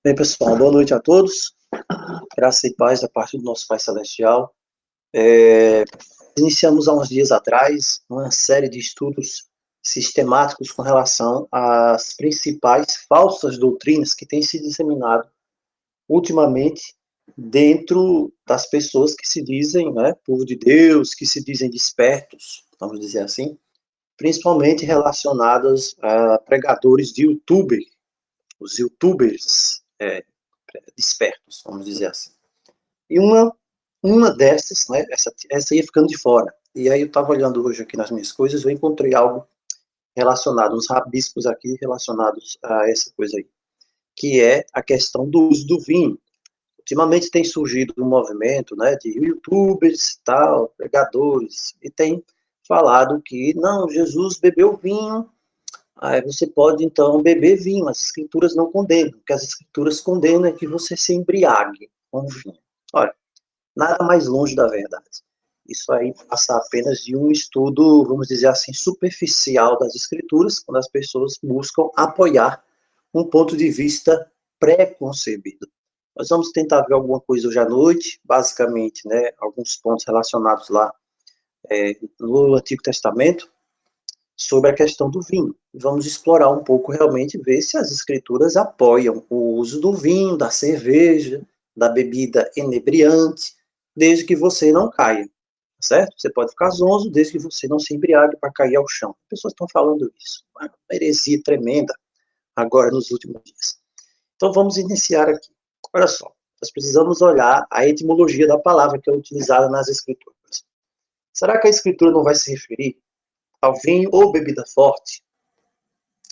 Bem, pessoal, boa noite a todos. Graça e paz da parte do nosso Pai Celestial. Iniciamos há uns dias atrás uma série de estudos sistemáticos com relação às principais falsas doutrinas que têm se disseminado ultimamente dentro das pessoas que se dizem, né, povo de Deus, que se dizem despertos, vamos dizer assim, principalmente relacionadas a pregadores de YouTube, os YouTubers despertos, vamos dizer assim. E uma dessas, né, essa ia ficando de fora. E aí eu estava olhando hoje aqui nas minhas coisas, eu encontrei algo relacionado, uns rabiscos aqui relacionados a essa coisa aí, que é a questão do uso do vinho. Ultimamente tem surgido um movimento, né, de YouTubers, tal, pregadores, e tem falado que, não, Jesus bebeu vinho, aí você pode, então, beber vinho. As escrituras não condenam. O que as escrituras condenam é que você se embriague com vinho. Olha, nada mais longe da verdade. Isso aí passa apenas de um estudo, vamos dizer assim, superficial das escrituras, quando as pessoas buscam apoiar um ponto de vista pré-concebido. Nós vamos tentar ver alguma coisa hoje à noite, basicamente, né, alguns pontos relacionados lá no Antigo Testamento, sobre a questão do vinho. Vamos explorar um pouco, realmente, ver se as escrituras apoiam o uso do vinho, da cerveja, da bebida inebriante, desde que você não caia, certo? Você pode ficar zonzo, desde que você não se embriague para cair ao chão. As pessoas estão falando isso. Uma heresia tremenda agora nos últimos dias. Então vamos iniciar aqui. Olha só, nós precisamos olhar a etimologia da palavra que é utilizada nas escrituras. Será que a escritura não vai se referir ao vinho ou bebida forte?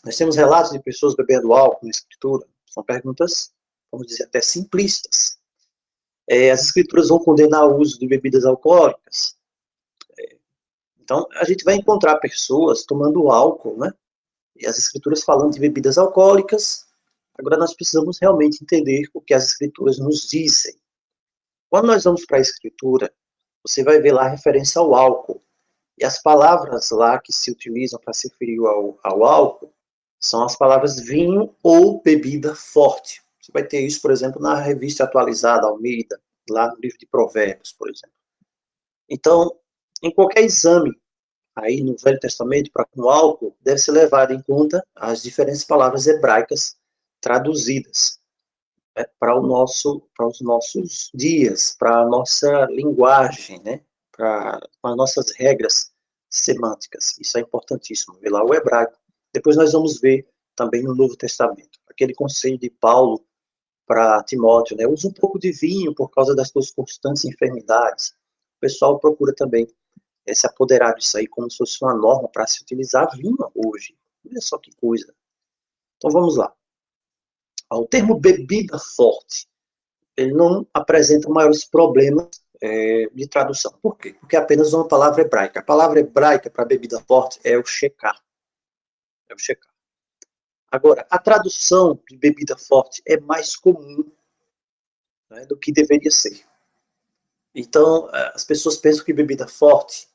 Nós temos relatos de pessoas bebendo álcool na escritura. São perguntas, vamos dizer, até simplistas. As escrituras vão condenar o uso de bebidas alcoólicas. Então, a gente vai encontrar pessoas tomando álcool, né? E as escrituras falando de bebidas alcoólicas. Agora, nós precisamos realmente entender o que as escrituras nos dizem. Quando nós vamos para a escritura, você vai ver lá a referência ao álcool. E as palavras lá que se utilizam para se referir ao álcool são as palavras vinho ou bebida forte. Você vai ter isso, por exemplo, na revista atualizada, Almeida, lá no livro de Provérbios, por exemplo. Então, em qualquer exame aí no Velho Testamento para com álcool, deve ser levado em conta as diferentes palavras hebraicas traduzidas, né, para os nossos dias, para a nossa linguagem, né, para as nossas regras semânticas. Isso é importantíssimo, ver lá o hebraico. Depois nós vamos ver também no Novo Testamento, aquele conselho de Paulo para Timóteo, né, usa um pouco de vinho por causa das suas constantes enfermidades. O pessoal procura também se apoderar disso aí como se fosse uma norma para se utilizar vinho hoje. Olha só que coisa. Então vamos lá. O termo bebida forte, ele não apresenta maiores problemas de tradução. Por quê? Porque é apenas uma palavra hebraica. A palavra hebraica para bebida forte é o shecar. É o shecar. Agora, a tradução de bebida forte é mais comum, né, do que deveria ser. Então, as pessoas pensam que bebida forte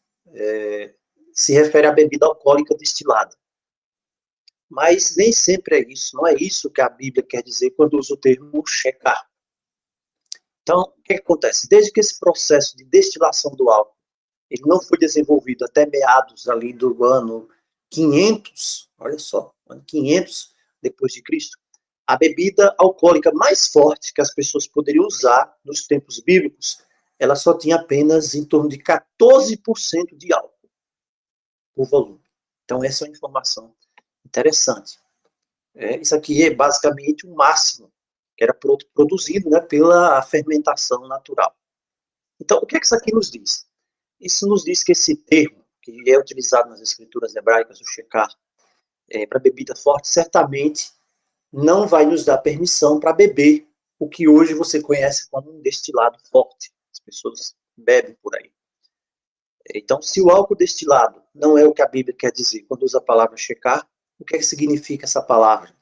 se refere à bebida alcoólica destilada. Mas nem sempre é isso. Não é isso que a Bíblia quer dizer quando usa o termo shecar. Então, o que acontece? Desde que esse processo de destilação do álcool ele não foi desenvolvido até meados ali do ano 500, olha só, ano 500 depois de Cristo, a bebida alcoólica mais forte que as pessoas poderiam usar nos tempos bíblicos, ela só tinha apenas em torno de 14% de álcool por volume. Então, essa é uma informação interessante. Isso aqui é basicamente o máximo que era produzido, né, pela fermentação natural. Então, o que é que isso aqui nos diz? Isso nos diz que esse termo, que é utilizado nas escrituras hebraicas, o shecar, para bebida forte, certamente não vai nos dar permissão para beber o que hoje você conhece como um destilado forte. As pessoas bebem por aí. Então, se o álcool destilado não é o que a Bíblia quer dizer quando usa a palavra shecar, o que é que significa essa palavra?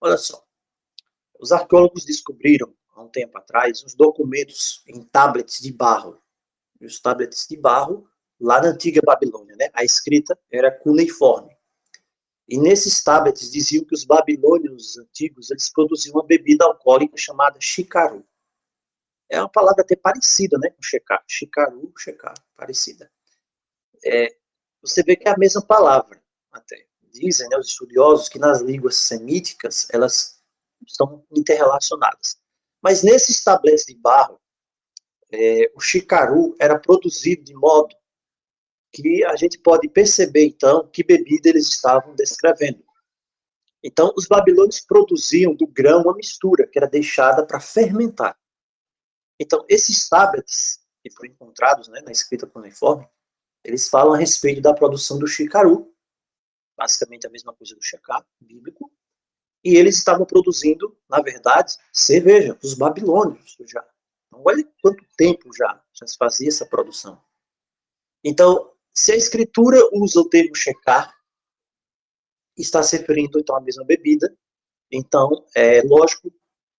Olha só, os arqueólogos descobriram, há um tempo atrás, uns documentos em tablets de barro. E os tablets de barro, lá na antiga Babilônia, né? A escrita era cuneiforme. E nesses tablets diziam que os babilônios antigos eles produziam uma bebida alcoólica chamada chicaru. É uma palavra até parecida, né, com checar. Chicaru, checar, parecida. Você vê que é a mesma palavra, até. Dizem, né, os estudiosos, que nas línguas semíticas elas estão interrelacionadas. Mas nesses tabletes de barro, o chicaru era produzido de modo que a gente pode perceber, então, que bebida eles estavam descrevendo. Então, os babilônios produziam do grão uma mistura que era deixada para fermentar. Então, esses tablets, que foram encontrados, né, na escrita cuneiforme, eles falam a respeito da produção do chicaru, basicamente a mesma coisa do checá bíblico, e eles estavam produzindo, na verdade, cerveja, os babilônios já. Então, olha quanto tempo já se fazia essa produção. Então, se a escritura usa o termo checar, está se referindo então à mesma bebida, então é lógico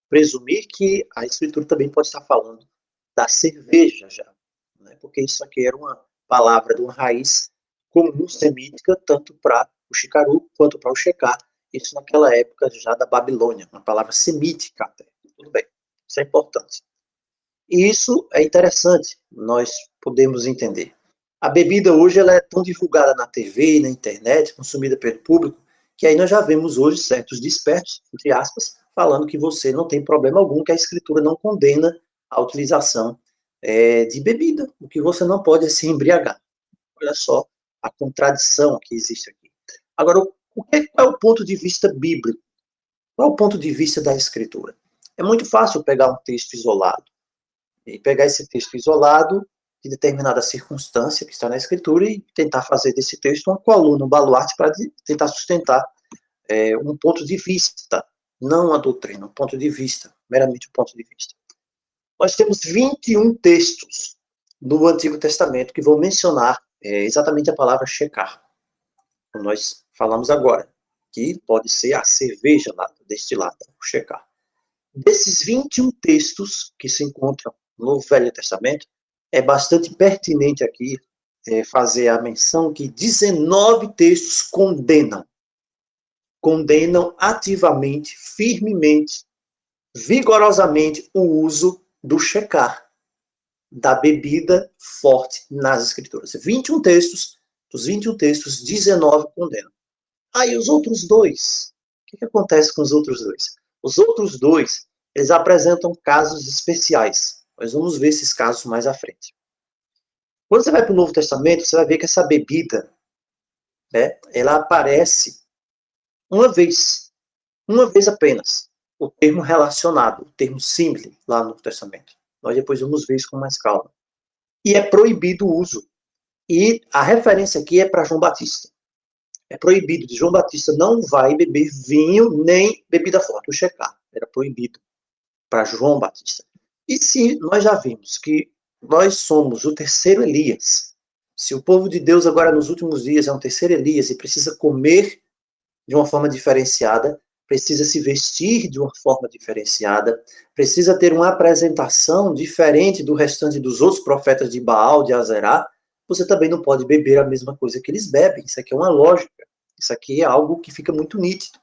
presumir que a escritura também pode estar falando da cerveja já, né? Porque isso aqui era uma palavra de uma raiz comum semítica, tanto para o chicaru quanto para o checar, isso naquela época já da Babilônia, uma palavra semítica até. Tudo bem, isso é importante. E isso é interessante, nós podemos entender. A bebida hoje ela é tão divulgada na TV, na internet, consumida pelo público, que aí nós já vemos hoje certos despertos, entre aspas, falando que você não tem problema algum, que a escritura não condena a utilização de bebida, o que você não pode é se embriagar. Olha só a contradição que existe aqui. Agora, qual é o ponto de vista bíblico? Qual é o ponto de vista da escritura? É muito fácil pegar um texto isolado, e pegar esse texto isolado de determinada circunstância que está na escritura e tentar fazer desse texto uma coluna, um baluarte para tentar sustentar um ponto de vista, não uma doutrina, um ponto de vista, meramente um ponto de vista. Nós temos 21 textos do Antigo Testamento que vão mencionar exatamente a palavra checar, como nós falamos agora, que pode ser a cerveja destilada, o checar. Desses 21 textos que se encontram no Velho Testamento, é bastante pertinente aqui fazer a menção que 19 textos condenam ativamente, firmemente, vigorosamente o uso do checar, da bebida forte nas escrituras. 21 textos, dos 21 textos, 19 condenam. Aí os outros dois, o que acontece com os outros dois? Os outros dois, eles apresentam casos especiais. Nós vamos ver esses casos mais à frente. Quando você vai para o Novo Testamento, você vai ver que essa bebida, né, ela aparece uma vez apenas, o termo relacionado, o termo simile, lá no Novo Testamento. Nós depois vamos ver isso com mais calma. E é proibido o uso. E a referência aqui é para João Batista. É proibido. João Batista não vai beber vinho nem bebida forte. O checar era proibido para João Batista. E se nós já vimos que nós somos o terceiro Elias, se o povo de Deus agora nos últimos dias é um terceiro Elias e precisa comer de uma forma diferenciada, precisa se vestir de uma forma diferenciada, precisa ter uma apresentação diferente do restante dos outros profetas de Baal, de Azerá, você também não pode beber a mesma coisa que eles bebem. Isso aqui é uma lógica. Isso aqui é algo que fica muito nítido.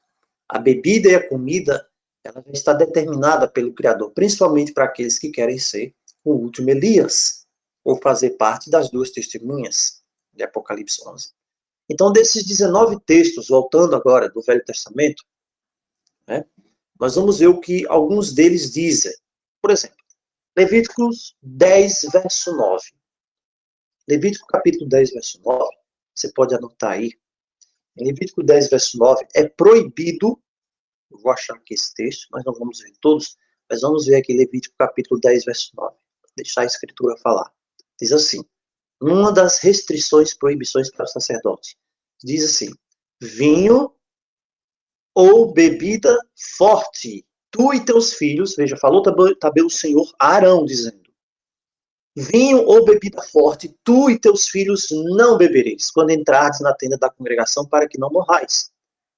A bebida e a comida, ela já está determinada pelo Criador, principalmente para aqueles que querem ser o último Elias, ou fazer parte das duas testemunhas de Apocalipse 11. Então, desses 19 textos, voltando agora do Velho Testamento, né, nós vamos ver o que alguns deles dizem. Por exemplo, Levíticos 10, verso 9. Levítico capítulo 10, verso 9, você pode anotar aí. Em Levítico 10, verso 9, é proibido, eu vou achar aqui esse texto, nós não vamos ver todos, mas vamos ver aqui Levítico capítulo 10, verso 9. Deixar a escritura falar. Diz assim, uma das restrições, proibições para o sacerdote, diz assim, vinho ou bebida forte, tu e teus filhos, veja, falou também o Senhor Arão, dizendo, vinho ou bebida forte, tu e teus filhos não bebereis, quando entrardes na tenda da congregação, para que não morrais.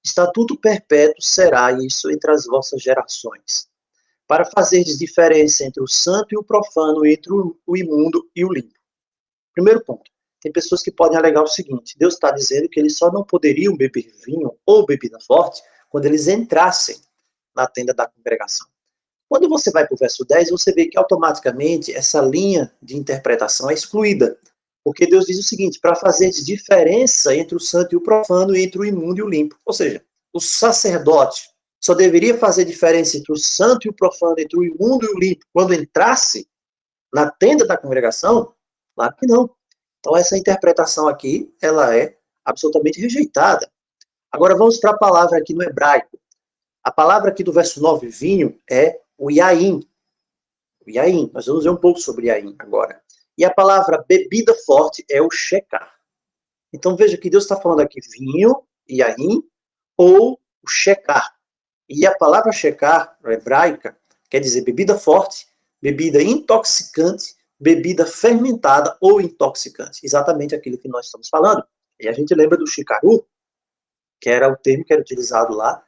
Estatuto perpétuo será isso entre as vossas gerações, para fazerdes diferença entre o santo e o profano, entre o imundo e o limpo. Primeiro ponto, tem pessoas que podem alegar o seguinte: Deus está dizendo que eles só não poderiam beber vinho ou bebida forte quando eles entrassem na tenda da congregação. Quando você vai para o verso 10, você vê que automaticamente essa linha de interpretação é excluída. Porque Deus diz o seguinte: para fazer diferença entre o santo e o profano, entre o imundo e o limpo. Ou seja, o sacerdote só deveria fazer diferença entre o santo e o profano, entre o imundo e o limpo, quando entrasse na tenda da congregação? Claro que não. Então essa interpretação aqui, ela é absolutamente rejeitada. Agora vamos para a palavra aqui no hebraico. A palavra aqui do verso 9, vinho, é o yain. O yain. Nós vamos ver um pouco sobre yain agora. E a palavra bebida forte é o shecar. Então veja que Deus está falando aqui vinho, yain, ou o shecar. E a palavra shecar, hebraica, quer dizer bebida forte, bebida intoxicante, bebida fermentada ou intoxicante. Exatamente aquilo que nós estamos falando. E a gente lembra do shikaru, que era o termo que era utilizado lá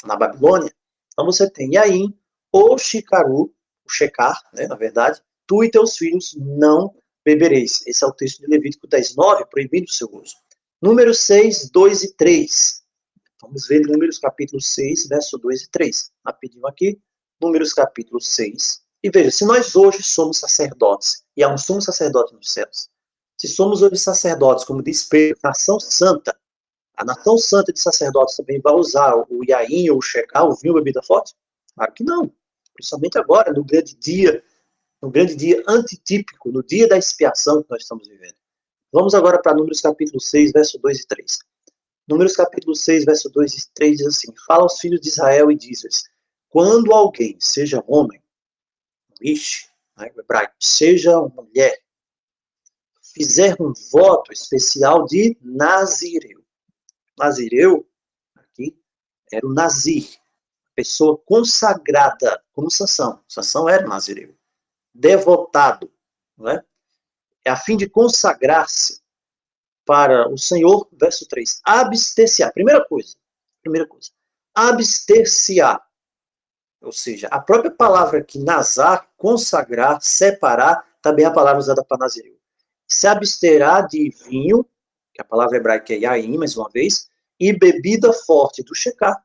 na Babilônia. Então você tem yain ou shikaru, o shekar, né, na verdade, tu e teus filhos não bebereis. Esse é o texto de Levítico 10:9, proibindo o seu uso. Números 6, 2 e 3. Vamos ver Números capítulo 6, verso 2 e 3. Rapidinho aqui. Números capítulo 6. E veja, se nós hoje somos sacerdotes, e há um sumo sacerdote nos céus, se somos hoje sacerdotes, como diz Pedro, nação santa, a nação santa de sacerdotes também vai usar o yain ou o shecar, o vinho, bebida forte? Claro que não. Principalmente agora, no grande dia antitípico, no dia da expiação que nós estamos vivendo. Vamos agora para Números capítulo 6, verso 2 e 3. Números capítulo 6, verso 2 e 3 diz assim: fala aos filhos de Israel e diz-lhes: quando alguém, seja homem, né, hebraico, seja mulher, fizer um voto especial de Nazireu. Nazireu, aqui, era o Nazir, pessoa consagrada, como Sansão. Sansão era Nazireu. Devotado, não é? É a fim de consagrar-se para o Senhor, verso 3. Abster-se-á. Primeira coisa. Abster-se-á. Ou seja, a própria palavra aqui, nazar, consagrar, separar, também é a palavra usada para Nazireu. Se absterá de vinho, que a palavra hebraica é yain, mais uma vez, e bebida forte do shecar.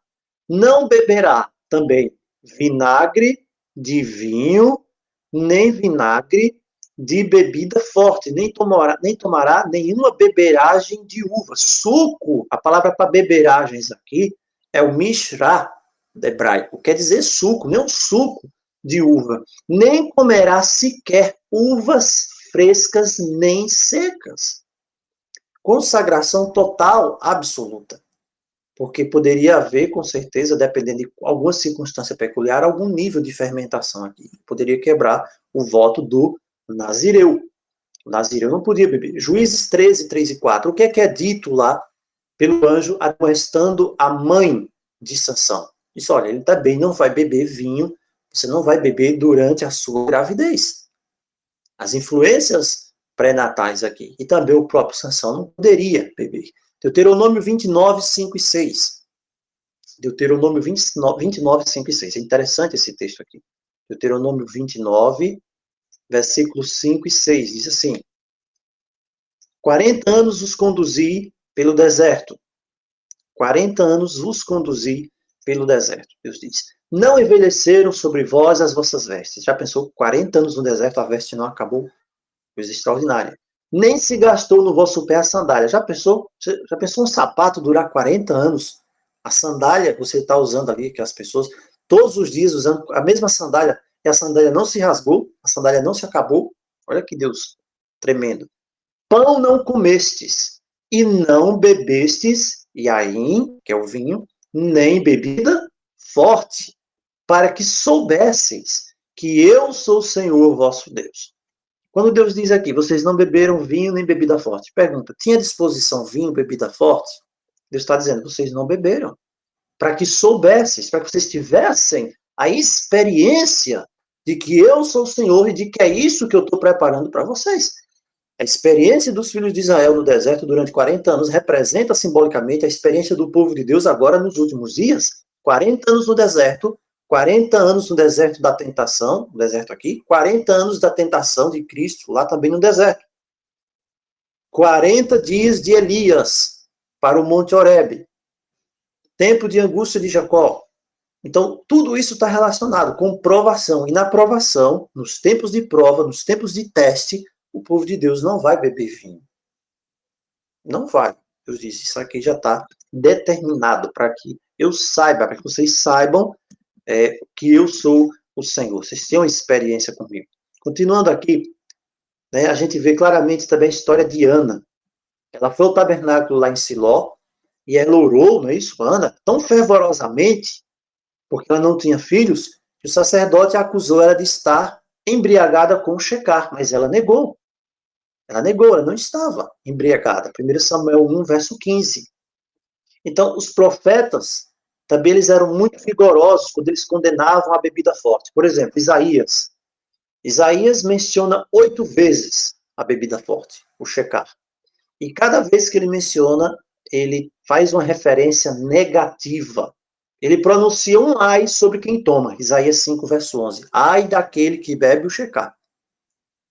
Não beberá também vinagre de vinho, nem vinagre de bebida forte, nem tomará nenhuma beberagem de uva. Suco, a palavra para beberagens aqui é o mishra, hebraico, quer dizer suco, nem um suco de uva. Nem comerá sequer uvas frescas nem secas. Consagração total, absoluta. Porque poderia haver, com certeza, dependendo de alguma circunstância peculiar, algum nível de fermentação aqui. Poderia quebrar o voto do Nazireu. O Nazireu não podia beber. Juízes 13, 3 e 4. O que é dito lá pelo anjo admoestando a mãe de Sansão? Diz, olha, ele também não vai beber vinho, você não vai beber durante a sua gravidez. As influências pré-natais aqui. E também o próprio Sansão não poderia beber. Deuteronômio 29, 5 e 6. Deuteronômio 29, 5 e 6. É interessante esse texto aqui. Deuteronômio 29, versículos 5 e 6. Diz assim: 40 anos os conduzi pelo deserto. 40 anos vos conduzi pelo deserto. Deus diz: não envelheceram sobre vós as vossas vestes. Já pensou, 40 anos no deserto, a veste não acabou? Coisa extraordinária. Nem se gastou no vosso pé a sandália. Já pensou um sapato durar 40 anos? A sandália você está usando ali, que as pessoas, todos os dias usando a mesma sandália, e a sandália não se rasgou, a sandália não se acabou. Olha que Deus tremendo. Pão não comestes, e não bebestes, yain, que é o vinho, nem bebida forte, para que soubesseis que eu sou o Senhor vosso Deus. Quando Deus diz aqui, vocês não beberam vinho nem bebida forte, pergunta, tinha à disposição vinho, bebida forte? Deus está dizendo, vocês não beberam. Para que soubesses, para que vocês tivessem a experiência de que eu sou o Senhor e de que é isso que eu estou preparando para vocês. A experiência dos filhos de Israel no deserto durante 40 anos representa simbolicamente a experiência do povo de Deus agora nos últimos dias. 40 anos no deserto, 40 anos no deserto da tentação, no deserto aqui, 40 anos da tentação de Cristo, lá também no deserto. 40 dias de Elias para o Monte Horebe. Tempo de angústia de Jacó. Então, tudo isso está relacionado com provação. E na provação, nos tempos de prova, nos tempos de teste, o povo de Deus não vai beber vinho. Não vai. Deus disse, isso aqui já está determinado para que eu saiba, para que vocês saibam que eu sou o Senhor. Vocês tenham experiência comigo. Continuando aqui, né, a gente vê claramente também a história de Ana. Ela foi ao tabernáculo lá em Siló, e ela orou, não é isso, Ana, tão fervorosamente, porque ela não tinha filhos, que o sacerdote acusou ela de estar embriagada com o Shecar, mas ela negou. Ela negou, ela não estava embriagada. 1 Samuel 1, verso 15. Então, os profetas, também eles eram muito rigorosos quando eles condenavam a bebida forte. Por exemplo, Isaías. Isaías menciona 8 vezes a bebida forte, o Shecar. E cada vez que ele menciona, ele faz uma referência negativa. Ele pronuncia um ai sobre quem toma. Isaías 5, verso 11. Ai daquele que bebe o Shecar.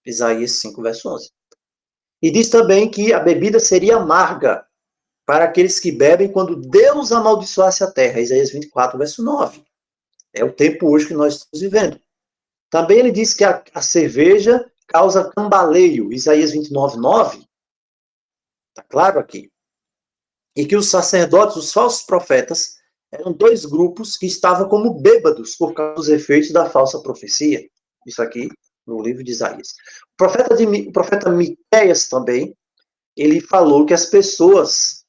Isaías 5, verso 11. E diz também que a bebida seria amarga para aqueles que bebem quando Deus amaldiçoasse a terra. Isaías 24, verso 9. É o tempo hoje que nós estamos vivendo. Também ele diz que a cerveja causa cambaleio. Isaías 29, 9. Está claro aqui. E que os sacerdotes, os falsos profetas, eram 2 grupos que estavam como bêbados por causa dos efeitos da falsa profecia. Isso aqui no livro de Isaías. O profeta Miqueias também, ele falou que as pessoas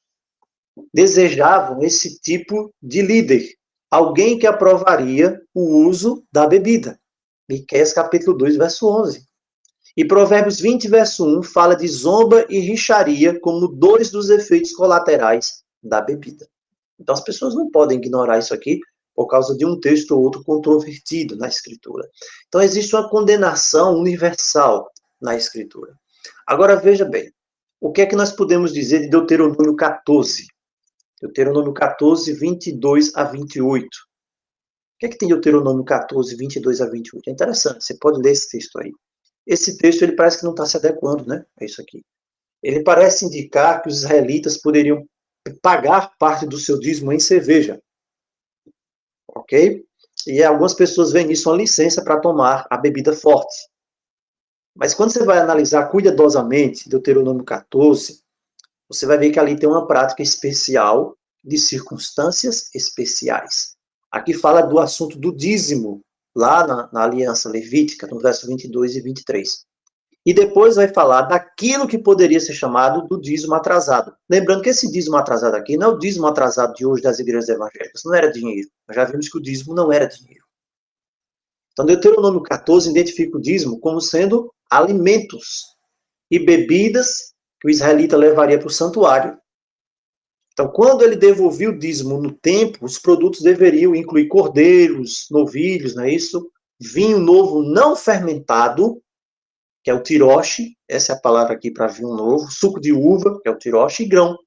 desejavam esse tipo de líder, alguém que aprovaria o uso da bebida. Miqueias capítulo 2, verso 11. E Provérbios 20, verso 1, fala de zomba e rixaria como 2 dos efeitos colaterais da bebida. Então as pessoas não podem ignorar isso aqui por causa de um texto ou outro controvertido na Escritura. Então existe uma condenação universal na Escritura. Agora veja bem, o que é que nós podemos dizer de Deuteronômio 14? Deuteronômio 14, 22 a 28. O que é que tem Deuteronômio 14, 22 a 28? É interessante, você pode ler esse texto aí. Esse texto, ele parece que não está se adequando, né? É isso aqui. Ele parece indicar que os israelitas poderiam pagar parte do seu dízimo em cerveja. Ok? E algumas pessoas veem isso uma licença para tomar a bebida forte. Mas quando você vai analisar cuidadosamente Deuteronômio 14, você vai ver que ali tem uma prática especial de circunstâncias especiais. Aqui fala do assunto do dízimo, lá na aliança levítica, no verso 22 e 23. E depois vai falar daquilo que poderia ser chamado do dízimo atrasado. Lembrando que esse dízimo atrasado aqui não é o dízimo atrasado de hoje das igrejas evangélicas, não era dinheiro. Nós já vimos que o dízimo não era dinheiro. Então, Deuteronômio 14 identifica o dízimo como sendo alimentos e bebidas que o israelita levaria para o santuário. Então, quando ele devolvia o dízimo no tempo, os produtos deveriam incluir cordeiros, novilhos, não é isso? Vinho novo não fermentado, que é o tiroche, essa é a palavra aqui para vinho novo, suco de uva, que é o tiroche, e grão.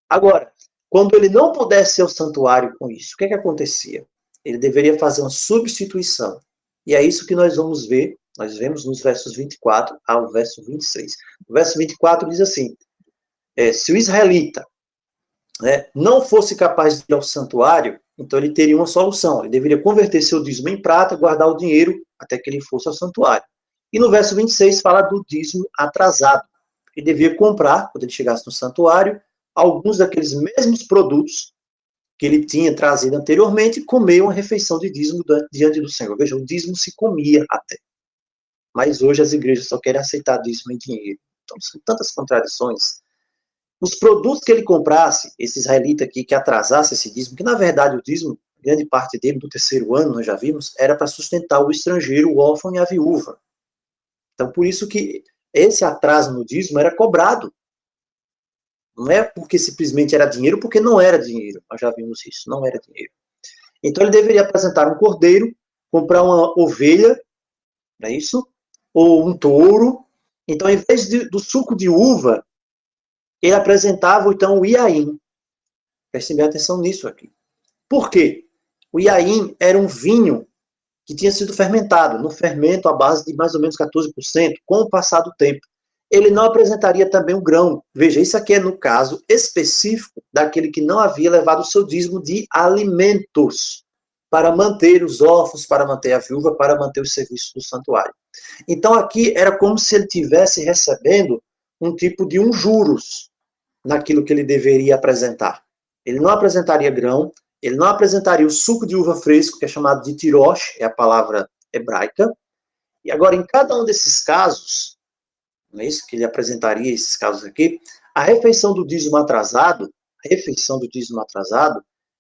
Agora, quando ele não pudesse ir ao santuário com isso, o que acontecia? Ele deveria fazer uma substituição. E é isso que nós vamos ver, nós vemos nos versos 24 ao verso 26. O verso 24 diz assim, se o israelita não fosse capaz de ir ao santuário, então ele teria uma solução. Ele deveria converter seu dízimo em prata, guardar o dinheiro até que ele fosse ao santuário. E no verso 26 fala do dízimo atrasado. Ele devia comprar, quando ele chegasse no santuário, alguns daqueles mesmos produtos que ele tinha trazido anteriormente e comer uma refeição de dízimo diante do Senhor. Veja, o dízimo se comia até. Mas hoje as igrejas só querem aceitar dízimo em dinheiro. Então, são tantas contradições. Os produtos que ele comprasse, esse israelita aqui que atrasasse esse dízimo, que na verdade o dízimo, grande parte dele, do 3º ano, nós já vimos, era para sustentar o estrangeiro, o órfão e a viúva. Então, por isso que esse atraso no dízimo era cobrado. Não é porque simplesmente era dinheiro, porque não era dinheiro. Nós já vimos isso, não era dinheiro. Então, ele deveria apresentar um cordeiro, comprar uma ovelha, não é isso? Ou um touro. Então, em vez do suco de uva, ele apresentava, então, o iaim. Prestem bem atenção nisso aqui. Por quê? O iaim era um vinho que tinha sido fermentado, no fermento à base de mais ou menos 14%, com o passar do tempo. ele não apresentaria também o grão. Veja, isso aqui é no caso específico daquele que não havia levado o seu dízimo de alimentos para manter os órfãos, para manter a viúva, para manter os serviços do santuário. Então aqui era como se ele tivesse recebendo um tipo de juros naquilo que ele deveria apresentar. Ele não apresentaria grão, ele não apresentaria o suco de uva fresco, que é chamado de tirosh, é a palavra hebraica. E agora, em cada um desses casos, não é isso que ele apresentaria, esses casos aqui, a refeição do dízimo atrasado,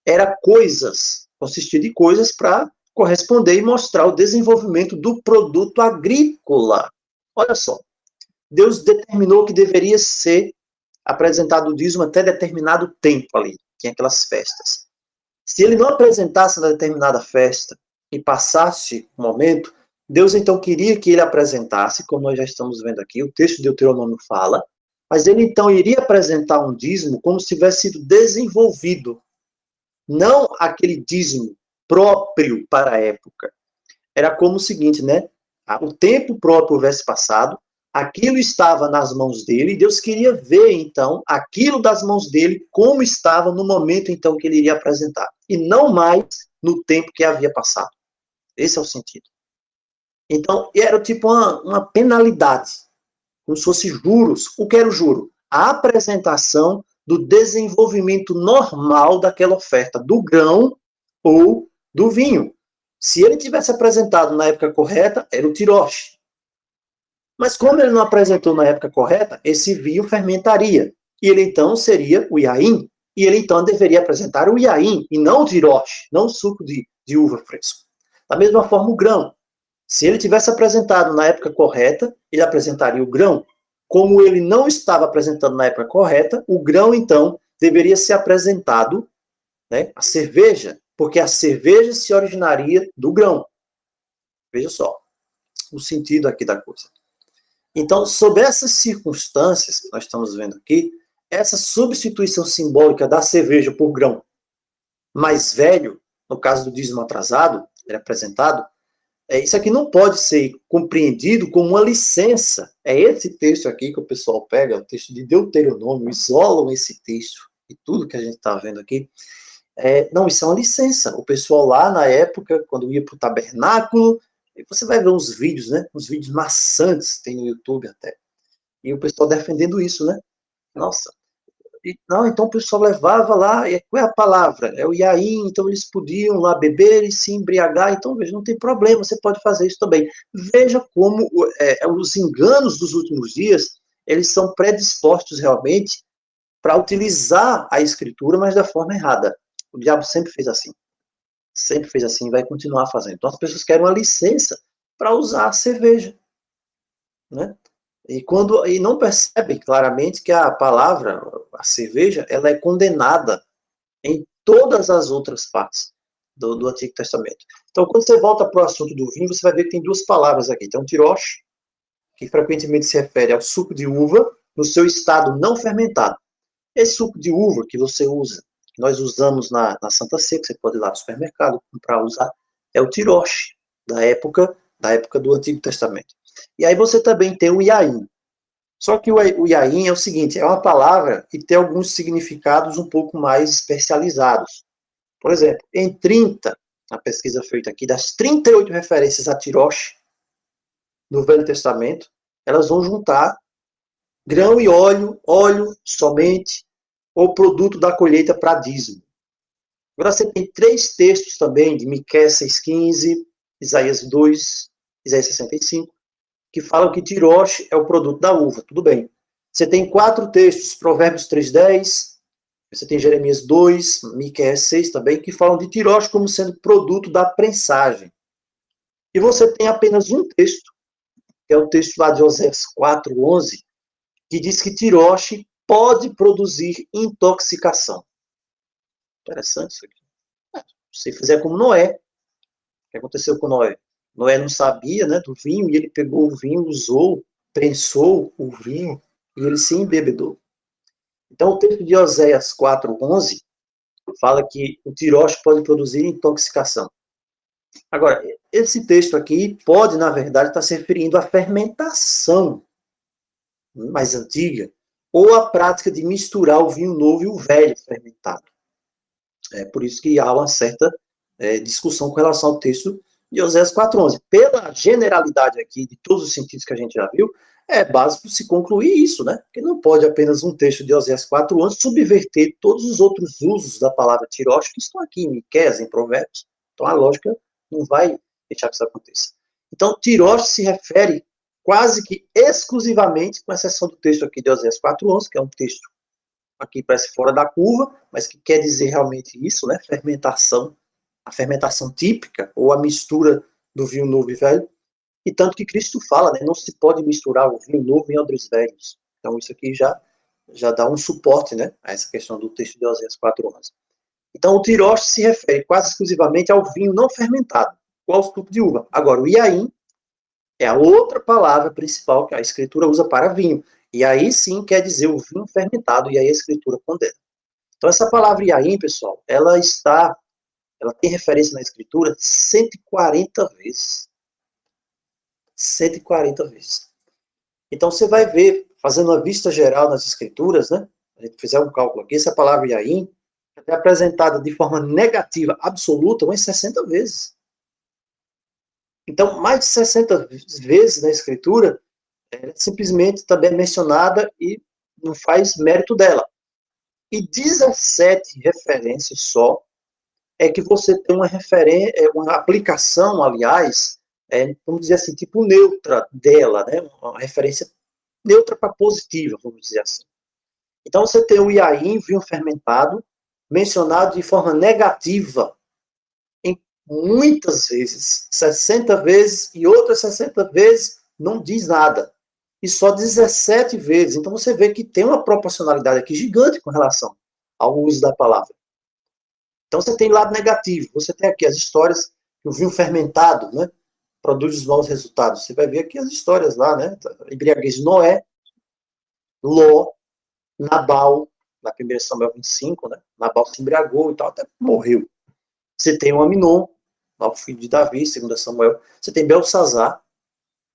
era coisas, consistia de coisas para corresponder e mostrar o desenvolvimento do produto agrícola. Olha só, Deus determinou que deveria ser apresentado o dízimo até determinado tempo ali, tinha aquelas festas. Se ele não apresentasse na determinada festa e passasse o momento, Deus então queria que ele apresentasse, como nós já estamos vendo aqui, o texto de Deuteronômio fala, mas ele então iria apresentar um dízimo como se tivesse sido desenvolvido, não aquele dízimo próprio para a época. Era como o seguinte, né? O tempo próprio houvesse passado, aquilo estava nas mãos dele, e Deus queria ver, então, aquilo das mãos dele, como estava no momento, então, que ele iria apresentar. E não mais no tempo que havia passado. Esse é o sentido. Então, era tipo uma penalidade, como se fosse juros. O que era o juro? A apresentação do desenvolvimento normal daquela oferta, do grão ou do vinho. Se ele tivesse apresentado na época correta, era o tirosh. Mas como ele não apresentou na época correta, esse vinho fermentaria. E ele então seria o yain. E ele então deveria apresentar o yain, e não o tirosh, não o suco de uva fresco. Da mesma forma, o grão. Se ele tivesse apresentado na época correta, ele apresentaria o grão. Como ele não estava apresentando na época correta, o grão, então, deveria ser apresentado, né, a cerveja, porque a cerveja se originaria do grão. Veja só o sentido aqui da coisa. Então, sob essas circunstâncias que nós estamos vendo aqui, essa substituição simbólica da cerveja por grão mais velho, no caso do dízimo atrasado, ele é apresentado, isso aqui não pode ser compreendido como uma licença. É esse texto aqui que o pessoal pega, o texto de Deuteronômio, isolam esse texto e tudo que a gente está vendo aqui. Não, isso é uma licença. O pessoal lá na época, quando ia para o tabernáculo, você vai ver uns vídeos, né? Uns vídeos maçantes, tem no YouTube até. E o pessoal defendendo isso, né? Nossa. Não, então o pessoal levava lá, qual é a palavra? É o yain, então eles podiam lá beber e se embriagar, então veja, não tem problema, você pode fazer isso também. Veja como os enganos dos últimos dias, eles são predispostos realmente para utilizar a escritura, mas da forma errada. O diabo sempre fez assim e vai continuar fazendo. Então as pessoas querem uma licença para usar a cerveja, né? E não percebem claramente que a palavra, a cerveja, ela é condenada em todas as outras partes do Antigo Testamento. Então, quando você volta para o assunto do vinho, você vai ver que tem duas palavras aqui. Tem um tirosh, que frequentemente se refere ao suco de uva no seu estado não fermentado. Esse suco de uva que você usa, que nós usamos na Santa Ceia, que você pode ir lá no supermercado comprar, usar, é o tirosh, da época do Antigo Testamento. E aí você também tem o yain. Só que o yain é o seguinte, é uma palavra que tem alguns significados um pouco mais especializados. Por exemplo, em 30, a pesquisa feita aqui, das 38 referências a tirosh no Velho Testamento, elas vão juntar grão e óleo somente, ou produto da colheita para dízimo. Agora você tem 3 textos também, de Miqueias 6,15, Isaías 2, Isaías 65, que falam que tirosh é o produto da uva, tudo bem. Você tem 4 textos, Provérbios 3,10, você tem Jeremias 2, Miqueias 6 também, que falam de tirosh como sendo produto da prensagem. E você tem apenas um texto, que é o texto lá de Oséias 4,11, que diz que tirosh pode produzir intoxicação. Interessante isso aqui. Se fizer como Noé, o que aconteceu com Noé? Noé não sabia, né, do vinho, e ele pegou o vinho, usou, prensou o vinho, e ele se embebedou. Então, o texto de Oséias 4,11 fala que o tirosh pode produzir intoxicação. Agora, esse texto aqui pode, na verdade, estar se referindo à fermentação mais antiga, ou a prática de misturar o vinho novo e o velho fermentado. É por isso que há uma certa discussão com relação ao texto de Oséias 4:11. Pela generalidade aqui, de todos os sentidos que a gente já viu, é básico se concluir isso, né? Porque não pode apenas um texto de Oséias 4:11 subverter todos os outros usos da palavra tirosh que estão aqui em Miqueias, em Provérbios. Então a lógica não vai deixar que isso aconteça. Então, tirosh se refere quase que exclusivamente, com exceção do texto aqui de Oséias 4:11, que é um texto aqui parece fora da curva, mas que quer dizer realmente isso, né? Fermentação, a fermentação típica, ou a mistura do vinho novo e velho. E tanto que Cristo fala, né? Não se pode misturar o vinho novo em odres velhos. Então isso aqui já dá um suporte, né? A essa questão do texto de Oséias 4:11. Então o tirosh se refere quase exclusivamente ao vinho não fermentado, igual o suco de uva. Agora, o iaim é a outra palavra principal que a Escritura usa para vinho. E aí sim quer dizer o vinho fermentado, e aí a Escritura condena. Então essa palavra iaim, pessoal, ela tem referência na Escritura 140 vezes. 140 vezes. Então você vai ver, fazendo uma vista geral nas Escrituras, né? A gente fizer um cálculo aqui, essa palavra iaim é apresentada de forma negativa absoluta umas 60 vezes. Então, mais de 60 vezes na Escritura, simplesmente também é mencionada e não faz mérito dela. E 17 referências só é que você tem uma aplicação, aliás, vamos dizer assim, tipo neutra dela, né? Uma referência neutra para positiva, vamos dizer assim. Então você tem o iaim, vinho fermentado, mencionado de forma negativa em muitas vezes, 60 vezes, e outras 60 vezes não diz nada. E só 17 vezes. Então você vê que tem uma proporcionalidade aqui gigante com relação ao uso da palavra. Então você tem lado negativo. Você tem aqui as histórias que o vinho fermentado, né, produz os maus resultados. Você vai ver aqui as histórias lá, né? Embriaguez de Noé, Ló, Nabal, na 1 Samuel 25, né? Nabal se embriagou e tal, até morreu. Você tem o Aminon, o filho de Davi, 2 Samuel. Você tem Belsazar,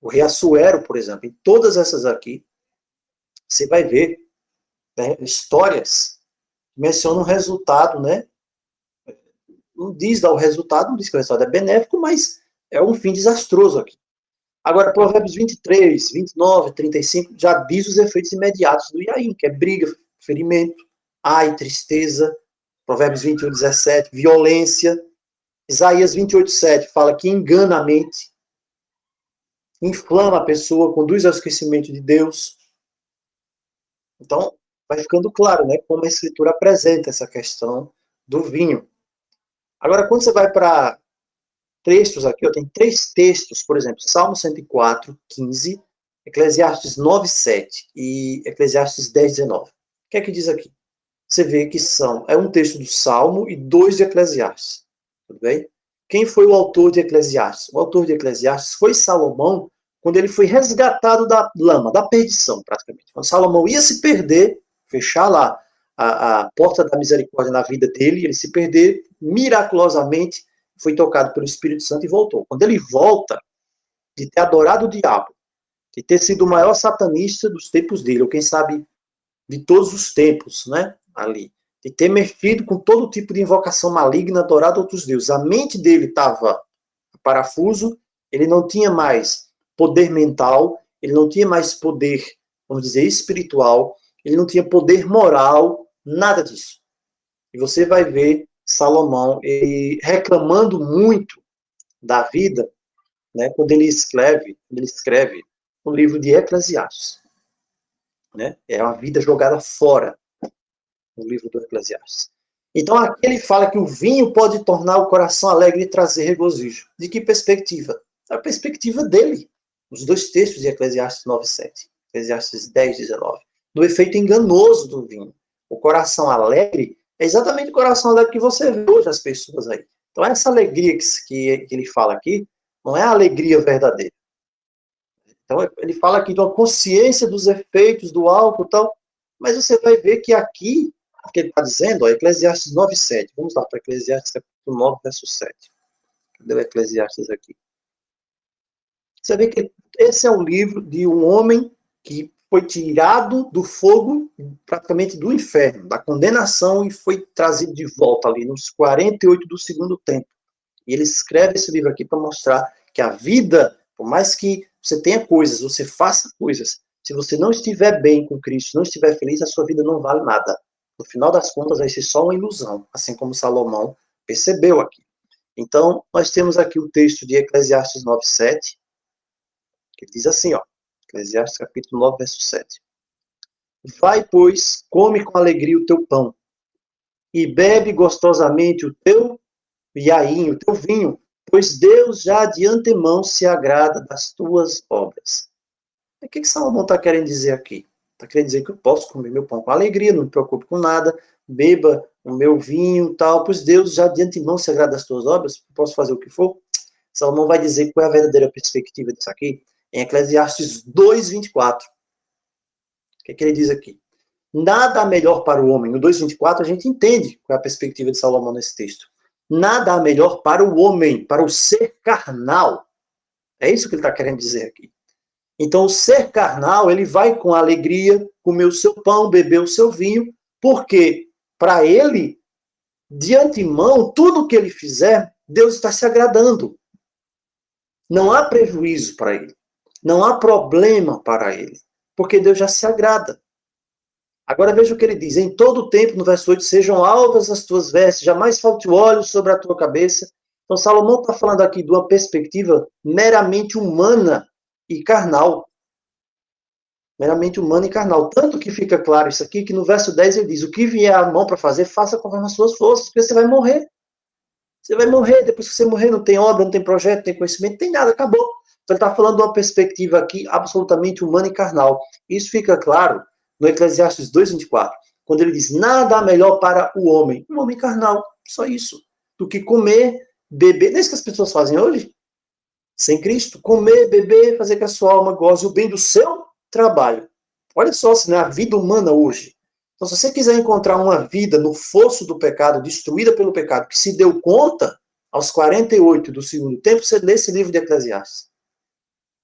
o rei Assuero, por exemplo. Em todas essas aqui, você vai ver, né, histórias que mencionam o resultado, né? Não diz dar o resultado, não diz que o resultado é benéfico, mas é um fim desastroso aqui. Agora, Provérbios 23, 29, 35, já diz os efeitos imediatos do iaim, que é briga, ferimento, ai, tristeza. Provérbios 21, 17, violência. Isaías 28, 7 fala que engana a mente, inflama a pessoa, conduz ao esquecimento de Deus. Então, vai ficando claro, né, como a Escritura apresenta essa questão do vinho. Agora, quando você vai para textos aqui, tem 3 textos, por exemplo, Salmo 104, 15, Eclesiastes 9, 7 e Eclesiastes 10, 19. O que é que diz aqui? Você vê que é um texto do Salmo e 2 de Eclesiastes. Tudo bem? Quem foi o autor de Eclesiastes? O autor de Eclesiastes foi Salomão, quando ele foi resgatado da lama, da perdição, praticamente. Quando Salomão ia se perder, fechar lá a porta da misericórdia na vida dele, ele se perder, miraculosamente foi tocado pelo Espírito Santo e voltou. Quando ele volta, de ter adorado o diabo, de ter sido o maior satanista dos tempos dele, ou quem sabe de todos os tempos, né, ali, de ter mexido com todo tipo de invocação maligna, adorado outros deuses. A mente dele estava parafuso, ele não tinha mais poder mental, ele não tinha mais poder, vamos dizer, espiritual, ele não tinha poder moral, nada disso. E você vai ver Salomão reclamando muito da vida, né, quando ele escreve o livro de Eclesiastes. Né? É uma vida jogada fora no livro do Eclesiastes. Então aqui ele fala que o vinho pode tornar o coração alegre e trazer regozijo. De que perspectiva? A perspectiva dele. Os 2 textos de Eclesiastes 9:7, Eclesiastes 10:19. Do efeito enganoso do vinho. O coração alegre é exatamente o coração alegre que você vê hoje as pessoas aí. Então essa alegria que ele fala aqui não é a alegria verdadeira. Então ele fala aqui de uma consciência dos efeitos do álcool e tal, mas você vai ver que aqui o que ele está dizendo, Eclesiastes 9:7. Vamos lá para Eclesiastes capítulo 9, verso 7. Cadê o Eclesiastes aqui? Você vê que esse é um livro de um homem que foi tirado do fogo, praticamente do inferno, da condenação, e foi trazido de volta ali nos 48 do segundo tempo. E ele escreve esse livro aqui para mostrar que a vida, por mais que você tenha coisas, você faça coisas, se você não estiver bem com Cristo, não estiver feliz, a sua vida não vale nada. No final das contas, vai ser só uma ilusão, assim como Salomão percebeu aqui. Então, nós temos aqui o texto de Eclesiastes 9:7, que diz assim, ó, Eclesiastes capítulo 9, verso 7. Vai, pois, come com alegria o teu pão, e bebe gostosamente o teu yain, o teu vinho, pois Deus já de antemão se agrada das tuas obras. O que Salomão está querendo dizer aqui? Está querendo dizer que eu posso comer meu pão com alegria, não me preocupe com nada, beba o meu vinho e tal, pois Deus já de antemão se agrada das tuas obras, posso fazer o que for. Salomão vai dizer qual é a verdadeira perspectiva disso aqui em Eclesiastes 2:24. O que ele diz aqui? Nada há melhor para o homem. No 2:24 a gente entende qual é a perspectiva de Salomão nesse texto. Nada há melhor para o homem, para o ser carnal. É isso que ele está querendo dizer aqui. Então, o ser carnal, ele vai com alegria comer o seu pão, beber o seu vinho, porque para ele, de antemão, tudo que ele fizer, Deus está se agradando. Não há prejuízo para ele. Não há problema para ele, porque Deus já se agrada. Agora veja o que ele diz, em todo o tempo, no verso 8, sejam alvas as tuas vestes, jamais falte óleo sobre a tua cabeça. Então Salomão está falando aqui de uma perspectiva meramente humana e carnal. Meramente humana e carnal. Tanto que fica claro isso aqui, que no verso 10 ele diz, o que vier à mão para fazer, faça conforme as suas forças, porque você vai morrer. Você vai morrer, depois que você morrer, não tem obra, não tem projeto, não tem conhecimento, não tem nada, acabou. Então ele está falando de uma perspectiva aqui absolutamente humana e carnal. Isso fica claro no Eclesiastes 2:24, quando ele diz, nada há melhor para o homem carnal, só isso, do que comer, beber, não é isso que as pessoas fazem hoje? Sem Cristo, comer, beber, fazer que a sua alma goze o bem do seu trabalho. Olha só se não é a vida humana hoje. Então, se você quiser encontrar uma vida no fosso do pecado, destruída pelo pecado, que se deu conta, aos 48 do segundo tempo, você lê esse livro de Eclesiastes.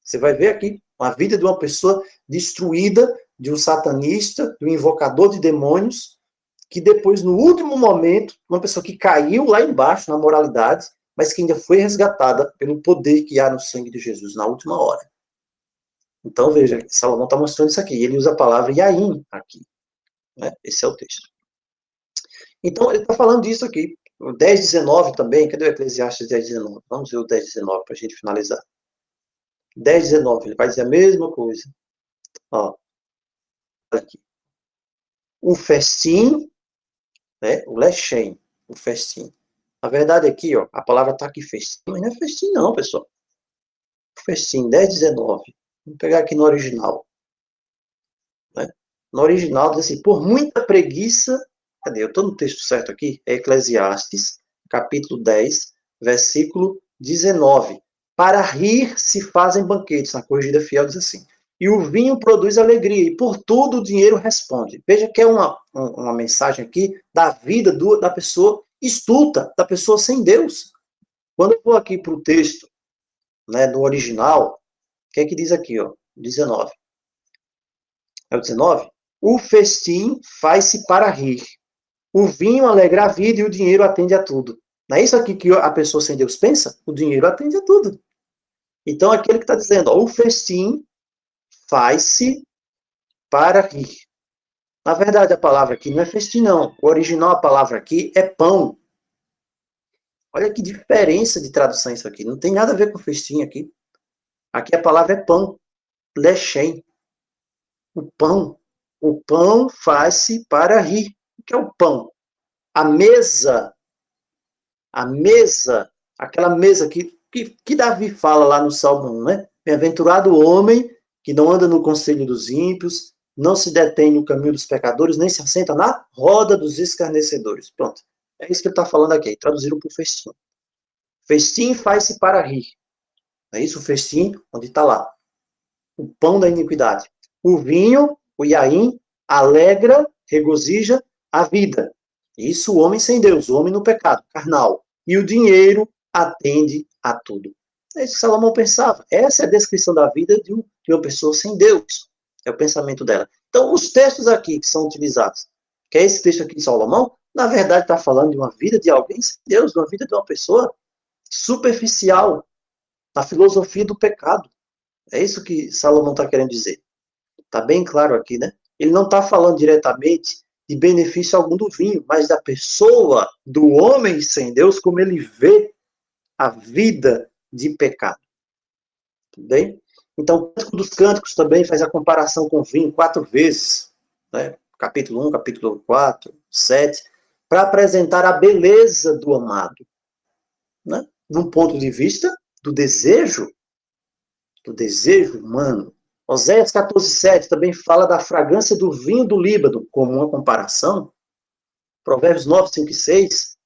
Você vai ver aqui uma vida de uma pessoa destruída, de um satanista, de um invocador de demônios, que depois, no último momento, uma pessoa que caiu lá embaixo na moralidade, mas que ainda foi resgatada pelo poder que há no sangue de Jesus na última hora. Então, veja, Salomão está mostrando isso aqui. Ele usa a palavra yain aqui. Né? Esse é o texto. Então, ele está falando disso aqui. O 10:19 também. Cadê o Eclesiastes 10:19? Vamos ver o 10:19 para a gente finalizar. 10:19, ele vai dizer a mesma coisa. Ó, aqui. O festim, né? O lechem, o festim. Na verdade, aqui, ó, a palavra está aqui, festim, mas não é festim, não, pessoal. O festim, 10:19. Vamos pegar aqui no original. Né? No original, diz assim, por muita preguiça. Cadê? Eu estou no texto certo aqui? É Eclesiastes, capítulo 10, versículo 19. Para rir se fazem banquetes. Na corrigida fiel diz assim. E o vinho produz alegria, e por tudo o dinheiro responde. Veja que é uma mensagem aqui da vida da pessoa estulta, da pessoa sem Deus. Quando eu vou aqui para o texto, né, no original, o que é que diz aqui, ó? 19. É o 19? O festim faz-se para rir. O vinho alegra a vida e o dinheiro atende a tudo. Não é isso aqui que a pessoa sem Deus pensa? O dinheiro atende a tudo. Então, aquele que está dizendo, ó, o festim faz-se para rir. Na verdade, a palavra aqui não é festim, não. O original, a palavra aqui é pão. Olha que diferença de tradução isso aqui. Não tem nada a ver com festim aqui. Aqui a palavra é pão. Lechem. O pão. O pão faz-se para rir. O que é o pão? A mesa, aquela mesa que Davi fala lá no Salmo 1, né? Bem-aventurado o homem que não anda no conselho dos ímpios, não se detém no caminho dos pecadores, nem se assenta na roda dos escarnecedores. Pronto. É isso que ele está falando aqui. Traduziram para o festim. Festim faz-se para rir. É isso o festim, onde está lá. O pão da iniquidade. O vinho, o yain, alegra, regozija a vida. Isso o homem sem Deus, o homem no pecado, carnal. E o dinheiro atende a tudo. É isso que Salomão pensava. Essa é a descrição da vida de uma pessoa sem Deus. É o pensamento dela. Então, os textos aqui que são utilizados, que é esse texto aqui de Salomão, na verdade está falando de uma vida de alguém sem Deus, de uma vida de uma pessoa superficial, na filosofia do pecado. É isso que Salomão está querendo dizer. Está bem claro aqui, né? Ele não está falando diretamente de benefício algum do vinho, mas da pessoa, do homem sem Deus, como ele vê a vida de pecado. Tudo bem? Então, o Cântico dos Cânticos também faz a comparação com o vinho 4 vezes, né? Capítulo 1, capítulo 4, 7, para apresentar a beleza do amado, né? De um ponto de vista do desejo humano. Oséias 14:7 também fala da fragrância do vinho do Líbano, como uma comparação. Provérbios 9, 5 e 6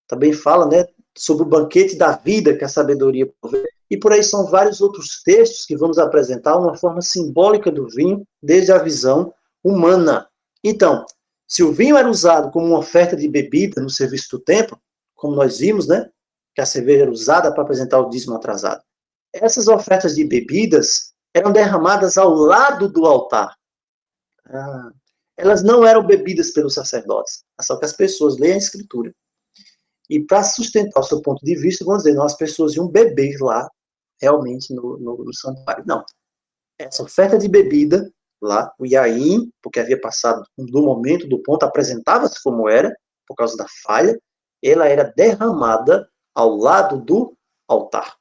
também fala, né, sobre o banquete da vida que a sabedoria provê. E por aí são vários outros textos que vamos apresentar uma forma simbólica do vinho, desde a visão humana. Então, se o vinho era usado como uma oferta de bebida no serviço do templo, como nós vimos, né, que a cerveja era usada para apresentar o dízimo atrasado, essas ofertas de bebidas eram derramadas ao lado do altar. Elas não eram bebidas pelos sacerdotes, só que as pessoas leem a escritura. E para sustentar o seu ponto de vista, vão dizer, não, as pessoas iam beber lá, realmente, no santuário. Não. Essa oferta de bebida, lá, o Yaim, porque havia passado do momento, do ponto, apresentava-se como era, por causa da falha, ela era derramada ao lado do altar.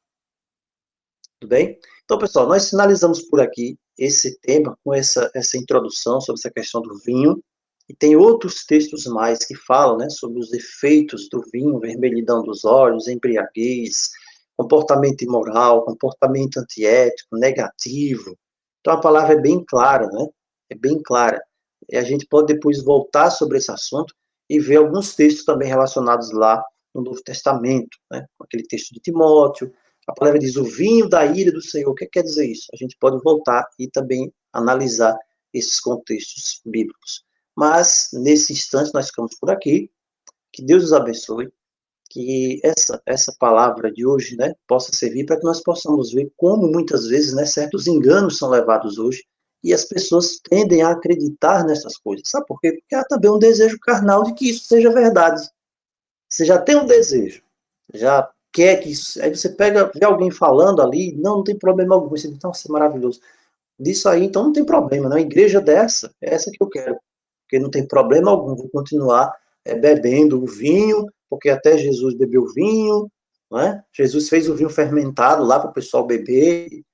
Tudo bem? Então, pessoal, nós finalizamos por aqui esse tema, com essa introdução sobre essa questão do vinho. E tem outros textos mais que falam, né, sobre os efeitos do vinho, vermelhidão dos olhos, embriaguez, comportamento imoral, comportamento antiético, negativo. Então, a palavra é bem clara, né? É bem clara. E a gente pode depois voltar sobre esse assunto e ver alguns textos também relacionados lá no Novo Testamento, né? Aquele texto de Timóteo. A palavra diz o vinho da ira do Senhor. O que quer dizer isso? A gente pode voltar e também analisar esses contextos bíblicos. Mas, nesse instante, nós ficamos por aqui. Que Deus nos abençoe. Que essa palavra de hoje, né, possa servir para que nós possamos ver como, muitas vezes, né, certos enganos são levados hoje e as pessoas tendem a acreditar nessas coisas. Sabe por quê? Porque há também um desejo carnal de que isso seja verdade. Você já tem um desejo, já quer que isso... Aí você pega, vê alguém falando ali, não tem problema algum. Você diz, nossa, é maravilhoso. Disso aí, então não tem problema, né? Uma igreja dessa, é essa que eu quero. Porque não tem problema algum, vou continuar bebendo o vinho, porque até Jesus bebeu vinho, não é? Jesus fez o vinho fermentado lá para o pessoal beber,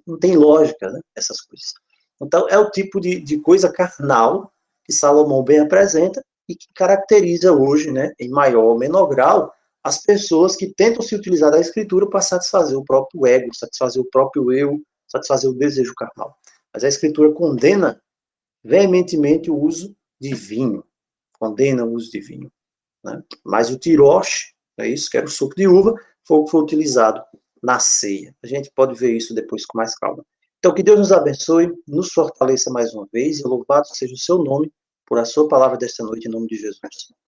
não tem lógica, né? Essas coisas. Então, é o tipo de coisa carnal que Salomão bem apresenta e que caracteriza hoje, né, em maior ou menor grau, as pessoas que tentam se utilizar da escritura para satisfazer o próprio ego, satisfazer o próprio eu, satisfazer o desejo carnal. Mas a escritura condena veementemente o uso de vinho, condena o uso de vinho. Né? Mas o tiroche, é isso, que era o suco de uva, foi o que foi utilizado na ceia. A gente pode ver isso depois com mais calma. Então, que Deus nos abençoe, nos fortaleça mais uma vez, e louvado seja o seu nome por a sua palavra desta noite, em nome de Jesus.